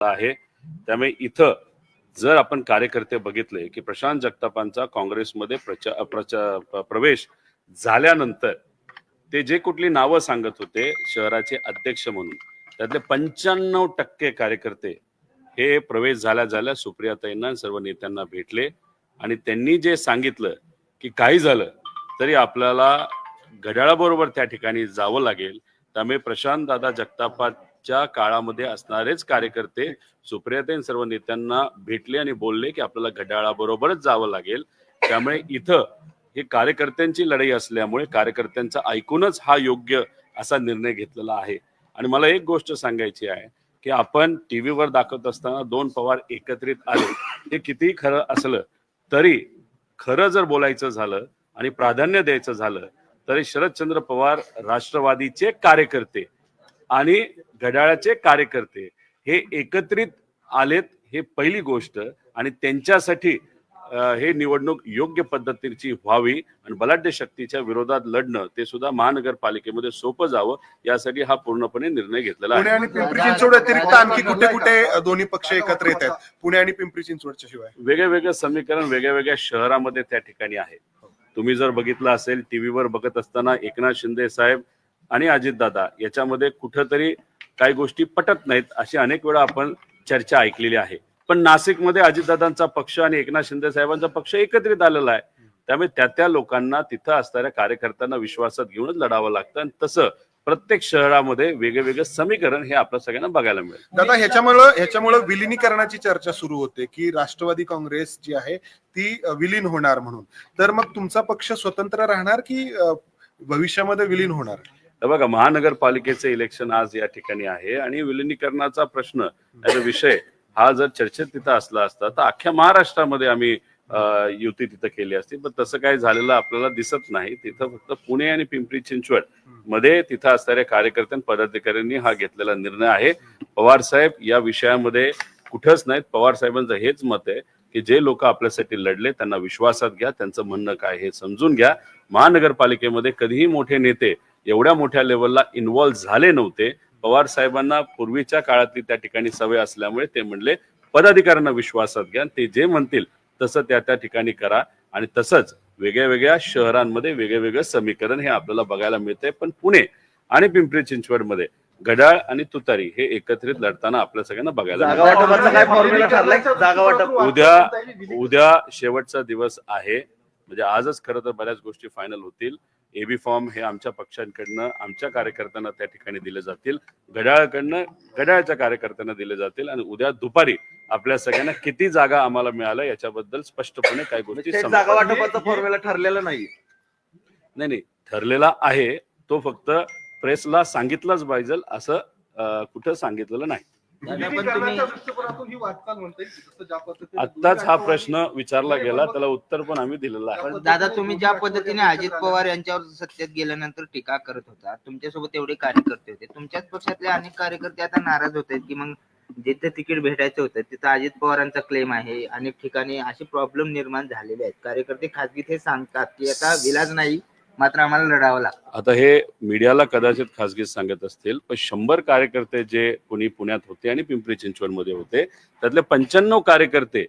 आहे. त्यामुळे इथं जर आपण कार्यकर्ते बघितले की प्रशांत जगतापांचा काँग्रेसमध्ये प्रवेश झाल्यानंतर ते जे कुठली नावं सांगत होते शहराचे अध्यक्ष म्हणून, त्यातले 95% कार्यकर्ते हे प्रवेश झाल्या सुप्रियाताईंना सर्व नेत्यांना भेटले आणि त्यांनी जे सांगितलं की काही झालं तरी आपल्याला घड्याळाबरोबर त्या ठिकाणी जावं लागेल. त्यामुळे प्रशांत दादा जगतापाच्या काळामध्ये असणारेच कार्यकर्ते सुप्रियाताईं सर्व नेत्यांना भेटले आणि बोलले की आपल्याला घड्याळाबरोबरच जावं लागेल. त्यामुळे इथं ही कार्यकर्त्यांची लढाई असल्यामुळे कार्यकर्त्यांचं ऐकूनच हा योग्य असा निर्णय घेतलेला आहे. आणि मला एक गोष्ट सांगायची आहे की आपण टीव्हीवर दाखवत असताना दोन पवार एकत्रित आले, हे कितीही खरं असलं तरी खरं जर बोलायचं झालं आणि प्राधान्य द्यायचं झालं तरी शरदचंद्र पवार राष्ट्रवादीचे कार्यकर्ते आणि घड्याळाचे कार्यकर्ते हे एकत्रित आलेत, हे पहिली गोष्ट. आणि त्यांच्यासाठी हे निवडणूक योग्य पद्धतीची व्हावी आणि बलाढ्य शक्तीच्या विरोधात लढणं ते सुद्धा महानगरपालिकेमध्ये सोपं जावं यासाठी हा पूर्णपणे निर्णय घेतलेला आहे. पुणे आणि पिंपरी चिंचवड व्यतिरिक्त आणखी कुठे कुठे दोन्ही पक्ष एकत्र येत आहेत? पुणे आणि पिंपरी चिंचवडच्या शिवाय वेगवेगळं समीकरण वेगवेगळ्या शहरामध्ये त्या ठिकाणी आहे. तुम्ही जर बघितलं असेल टीव्हीवर बघत असताना एकनाथ शिंदे साहेब आणि अजितदादा याच्यामध्ये कुठंतरी काही गोष्टी पटत नाहीत अशी अनेक वेळा आपण चर्चा ऐकलेली आहे. पण नाशिकमध्ये अजितदादांचा पक्ष आणि एकनाथ शिंदे साहेबांचा पक्ष एकत्रित आलेला आहे. त्यामुळे त्या लोकांना तिथं असणाऱ्या कार्यकर्त्यांना विश्वासात घेऊनच लढावं लागतं आणि तसं प्रत्येक शहरामध्ये वेगवेगळं समीकरण हे आपल्या सगळ्यांना बघायला मिळेल. दादा ह्याच्यामुळे विलिनीकरणाची चर्चा सुरू होते की राष्ट्रवादी काँग्रेस जी आहे ती विलीन होणार म्हणून. तर मग तुमचा पक्ष स्वतंत्र राहणार की भविष्यामध्ये विलीन होणार? बघा, महानगरपालिकेचं इलेक्शन आज या ठिकाणी आहे आणि विलिनीकरणाचा प्रश्न विषय हा जर चर्चेत तिथं असला असता तर अख्ख्या महाराष्ट्रामध्ये आम्ही युती तिथं केली असती. पण तसं काही झालेलं आपल्याला दिसत नाही. तिथं फक्त पुणे आणि पिंपरी चिंचवड मध्ये तिथं असणाऱ्या कार्यकर्त्यांनी पदाधिकाऱ्यांनी हा घेतलेला निर्णय आहे. पवार साहेब या विषयामध्ये कुठंच नाहीत. पवार साहेबांचं हेच मत आहे की जे लोक आपल्यासाठी लढले त्यांना विश्वासात घ्या, त्यांचं म्हणणं काय हे समजून घ्या. महानगरपालिकेमध्ये कधीही मोठे नेते एवढ्या मोठ्या लेवलला इन्व्हॉल्व्ह झाले नव्हते. पवार साहेबांना पूर्वीच्या काळातली त्या ठिकाणी सवय असल्यामुळे ते म्हणले पदाधिकाऱ्यांना विश्वासात घ्या, ते जे म्हणतील तसं त्या ठिकाणी करा. आणि तसंच वेगळ्या शहरांमध्ये वेगवेगळं समीकरण हे आपल्याला बघायला मिळतंय. पण पुणे आणि पिंपरी चिंचवड मध्ये घड्याळ आणि तुतारी हे एकत्रित लढताना आपल्या सगळ्यांना बघायला उद्या शेवटचा दिवस आहे. म्हणजे आजच खरं तर बऱ्याच गोष्टी फायनल होतील. एबी फॉर्म हे आमच्या पक्षांकडनं आमच्या कार्यकर्त्यांना त्या ठिकाणी दिले जातील, घड्याळकडनं घड्याळच्या कार्यकर्त्यांना दिले जातील. आणि उद्या दुपारी आपल्या सगळ्यांना किती जागा आम्हाला मिळाल्या याच्याबद्दल स्पष्टपणे काही गोष्टी जागा वाटपाचा फॉर्म्युला ठरलेला नाही ठरलेला आहे. तो फक्त प्रेसला सांगितलंच पाहिजे असं कुठं सांगितलेलं नाही. आत्ताच हा प्रश्न विचारला गेला, त्याला उत्तर पण आम्ही दिलेलं आहे. दादा, तुम्ही ज्या पद्धतीने अजित पवार यांच्यावर सत्तेत गेल्यानंतर टीका करत होता, तुमच्यासोबत एवढे कार्यकर्ते होते, तुमच्याच पक्षातले अनेक कार्यकर्ते आता नाराज होत आहेत की मग जिथे तिकीट भेटायचं होतं तिथं अजित पवारांचा क्लेम आहे. अनेक ठिकाणी असे प्रॉब्लेम निर्माण झालेले आहेत. कार्यकर्ते खासगीत हे सांगतात की आता विलाज नाही, मात्र आम्हाला लढावं लागतं. आता हे मीडियाला कदाचित खासगीत सांगत असतील, पण 100 कार्यकर्ते जे कोणी पुण्यात होते आणि पिंपरी चिंचवड मध्ये होते त्यातले 95 कार्यकर्ते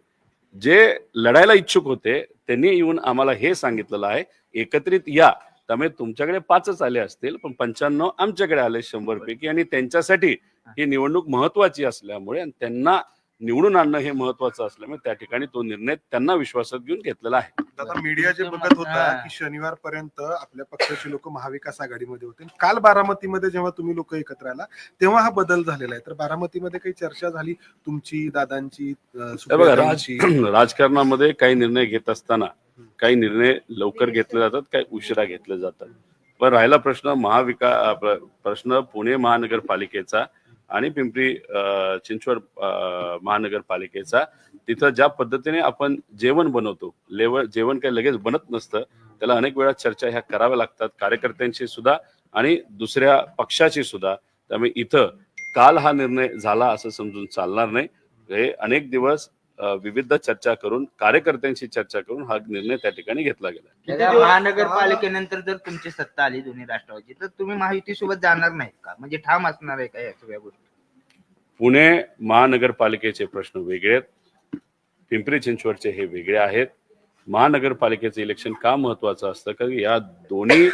जे लढायला इच्छुक होते त्यांनी येऊन आम्हाला हे सांगितलेलं आहे एकत्रित या. त्यामुळे तुमच्याकडे 5च आले असतील पण 95 आमच्याकडे आले 100 पैकी. आणि त्यांच्यासाठी ही निवडणूक महत्वाची असल्यामुळे आणि त्यांना निवडून आणणं हे महत्वाचं असल्यामुळे त्या ठिकाणी तो निर्णय त्यांना विश्वासात घेऊन घेतलेला आहे. आता मीडिया जे बघत होता की शनिवार पर्यंत आपल्या पक्षाचे लोक महाविकास आघाडीमध्ये होते. काल बारामतीमध्ये जेव्हा तुम्ही लोक एकत्र आला तेव्हा हा बदल झालेला आहे. तर बारामतीमध्ये काही चर्चा झाली तुमची, दादांची? बघा, राजकारणामध्ये काही निर्णय घेत असताना काही निर्णय लवकर घेतले जातात, काही उशिरा घेतले जातात. पण राहिला प्रश्न पुणे महानगरपालिकेचा आणि पिंपरी चिंचवड महानगरपालिकेचा. तिथं ज्या पद्धतीने आपण जेवण बनवतो, जेवण काही लगेच बनत नसतं, त्याला अनेक वेळा चर्चा ह्या कराव्या लागतात कार्यकर्त्यांशी सुद्धा आणि दुसऱ्या पक्षाची सुद्धा. त्यामुळे इथं काल हा निर्णय झाला असं समजून चालणार नाही. हे अनेक दिवस विविध चर्चा करून कार्यकर्त्यांशी चर्चा करून हा निर्णय त्या ठिकाणी घेतला गेला. महानगरपालिकेनंतर जर तुमची सत्ता आली दोन्ही राष्ट्रवादी तर तुम्ही महायुती सोबत जाणार नाहीत का? म्हणजे ठाम असणार आहे का या सगळ्या गोष्टी? पुणे महानगरपालिकेचे प्रश्न वेगळे आहेत, पिंपरी चिंचवडचे हे वेगळे आहेत. महानगरपालिकेचं इलेक्शन का महत्वाचं असतं, कारण या दोन्ही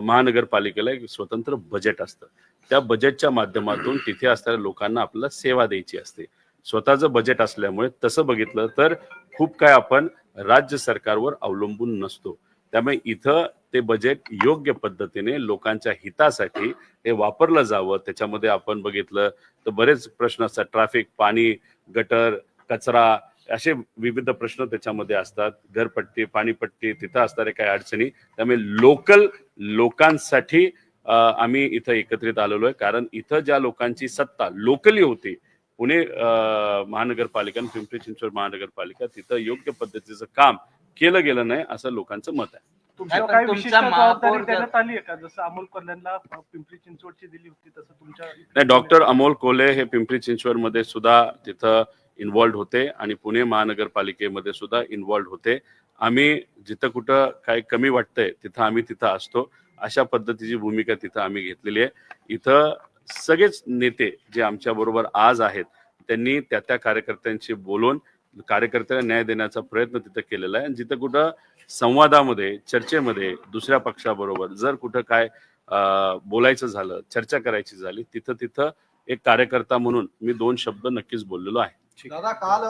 महानगरपालिकेला एक स्वतंत्र बजेट असतं. त्या बजेटच्या माध्यमातून तिथे असणाऱ्या लोकांना आपल्याला सेवा द्यायची असते. स्वतःचं बजेट असल्यामुळे तसं बघितलं तर खूप काय आपण राज्य सरकारवर अवलंबून नसतो. त्यामुळे इथं ते बजेट योग्य पद्धतीने लोकांच्या हितासाठी हे वापरलं जावं. त्याच्यामध्ये आपण बघितलं तर बरेच प्रश्न असतात, ट्रॅफिक, पाणी, गटर, कचरा, असे विविध प्रश्न त्याच्यामध्ये असतात. घरपट्टी, पाणीपट्टी, तिथं असणाऱ्या काही अडचणी. त्यामुळे लोकांसाठी आम्ही इथं एकत्रित आलेलो आहे. कारण इथं ज्या लोकांची सत्ता लोकली होती, पुणे महानगरपालिका आणि पिंपरी चिंचवड महानगरपालिका, तिथं योग्य पद्धतीचं काम केलं गेलं नाही असं लोकांचं मत आहे. तुमच्यावर पण काय तुमचा विशिष्ट महापौर जबाबदारी जर- देण्यात आली आहे का? जसं अमोल कल्याणला पिंपरी चिंचवडची दिली होती तसं तुमच्या नाही, डॉक्टर अमोल कोल्हे हे पिंपरी चिंचवड मध्ये सुद्धा तिथं इन्व्हॉल्ड होते आणि पुणे महानगरपालिकेमध्ये सुद्धा इन्व्हॉल्ड होते. आम्ही जिथं कुठं काही कमी वाटतंय तिथं आम्ही तिथं असतो. अशा पद्धतीची भूमिका तिथं आम्ही घेतलेली आहे. इथं सगळेच नेते जे आमच्या बरोबर आज आहेत त्यांनी त्या कार्यकर्त्यांशी बोलून कार्यकर्त्यांना न्याय देण्याचा प्रयत्न तिथं केलेला आहे. आणि जिथं कुठं संवादामध्ये, चर्चेमध्ये दुसऱ्या पक्षाबरोबर जर कुठं काय बोलायचं झालं, चर्चा करायची झाली, तिथं एक कार्यकर्ता म्हणून मी 2 शब्द नक्कीच बोललेलो आहे. दादा, काल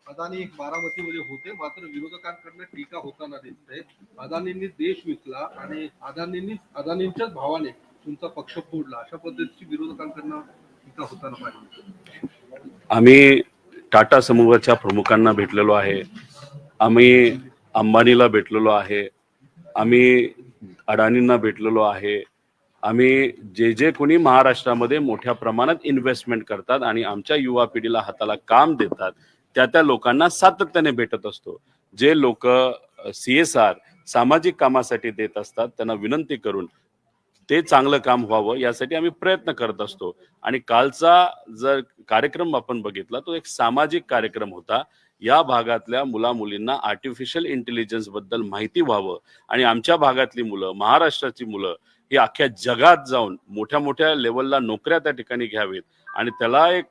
अदानी बारामतीमध्ये होते, मात्र विरोधकांकडनं टीका होताना दिसते. अदानींनी देश विकला आणि अदानींच्याच भावाने तुमचा पक्ष फोडला, अशा पद्धतीची विरोधकांकडनं टीका होताना पाहिजे. आम्ही टाटा समूहाच्या प्रमुखांना भेटलेलो आहे, आम्ही अंबानीला भेटलेलो आहे, आम्ही अडाणींना भेटलेलो आहे. आम्ही जे कोणी महाराष्ट्रामध्ये मोठ्या प्रमाणात इन्व्हेस्टमेंट करतात आणि आमच्या युवा पिढीला हाताला काम देतात त्या लोकांना सातत्याने भेटत असतो. जे लोक CSR सामाजिक कामासाठी देत असतात त्यांना विनंती करून ते चांगलं काम व्हावं यासाठी आम्ही प्रयत्न करत असतो. आणि कालचा जर कार्यक्रम आपण बघितला तो एक सामाजिक कार्यक्रम होता. या भागातल्या मुलींना आर्टिफिशियल इंटेलिजन्स बद्दल माहिती व्हावं आणि आमच्या भागातली मुलं, महाराष्ट्राची मुलं ही अख्ख्या जगात जाऊन मोठ्या मोठ्या लेवलला नोकऱ्या त्या ठिकाणी घ्यावेत आणि त्याला एक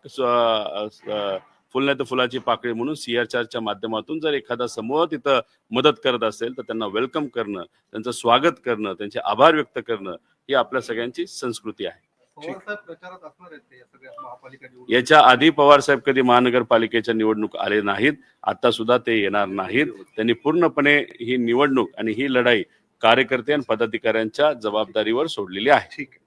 फुल नाही तर फुलाची पाकळी म्हणून CSRच्या माध्यमातून जर एखादा समूह तिथं मदत करत असेल तर त्यांना वेलकम करणं, त्यांचं स्वागत करणं, त्यांचे आभार व्यक्त करणं ही आपल्या सगळ्यांची संस्कृती आहे. पवार साहेब प्रचारात असणार आहेत ते या सगळ्या महापालिका निवडणूक? याच्या आधी पवार साहेब कधी महानगरपालिकेच्या निवडणूक आले नाहीत, आता सुद्धा ते येणार नाहीत. त्यांनी पूर्णपणे ही निवडणूक आणि ही लढाई कार्यकर्ते आणि पदाधिकाऱ्यांच्या जबाबदारीवर सोडलेली आहे. ठीक आहे.